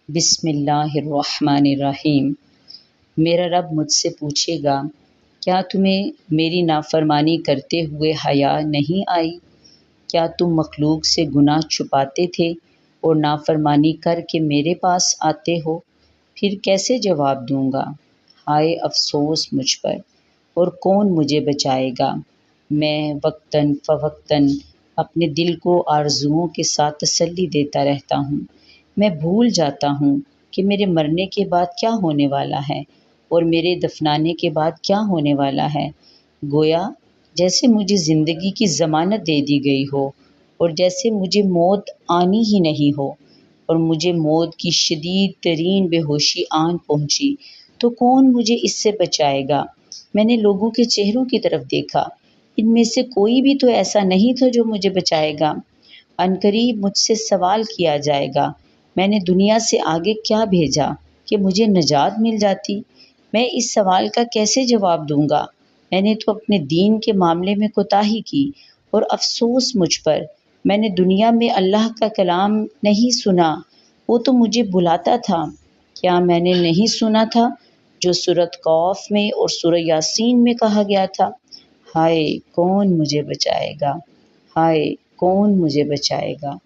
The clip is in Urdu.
بسم اللہ الرحمن الرحیم۔ میرا رب مجھ سے پوچھے گا، کیا تمہیں میری نافرمانی کرتے ہوئے حیا نہیں آئی؟ کیا تم مخلوق سے گناہ چھپاتے تھے اور نافرمانی کر کے میرے پاس آتے ہو؟ پھر کیسے جواب دوں گا؟ ہائے افسوس مجھ پر، اور کون مجھے بچائے گا؟ میں وقتاً فوقتاً اپنے دل کو آرزوؤں کے ساتھ تسلی دیتا رہتا ہوں۔ میں بھول جاتا ہوں کہ میرے مرنے کے بعد کیا ہونے والا ہے اور میرے دفنانے کے بعد کیا ہونے والا ہے۔ گویا جیسے مجھے زندگی کی ضمانت دے دی گئی ہو اور جیسے مجھے موت آنی ہی نہیں ہو، اور مجھے موت کی شدید ترین بے ہوشی آن پہنچی تو کون مجھے اس سے بچائے گا؟ میں نے لوگوں کے چہروں کی طرف دیکھا، ان میں سے کوئی بھی تو ایسا نہیں تھا جو مجھے بچائے گا۔ عنقریب مجھ سے سوال کیا جائے گا، میں نے دنیا سے آگے کیا بھیجا کہ مجھے نجات مل جاتی؟ میں اس سوال کا کیسے جواب دوں گا؟ میں نے تو اپنے دین کے معاملے میں کوتاہی کی، اور افسوس مجھ پر، میں نے دنیا میں اللہ کا کلام نہیں سنا۔ وہ تو مجھے بلاتا تھا، کیا میں نے نہیں سنا تھا جو سورۃ قاف میں اور سورہ یاسین میں کہا گیا تھا؟ ہائے کون مجھے بچائے گا؟ ہائے کون مجھے بچائے گا؟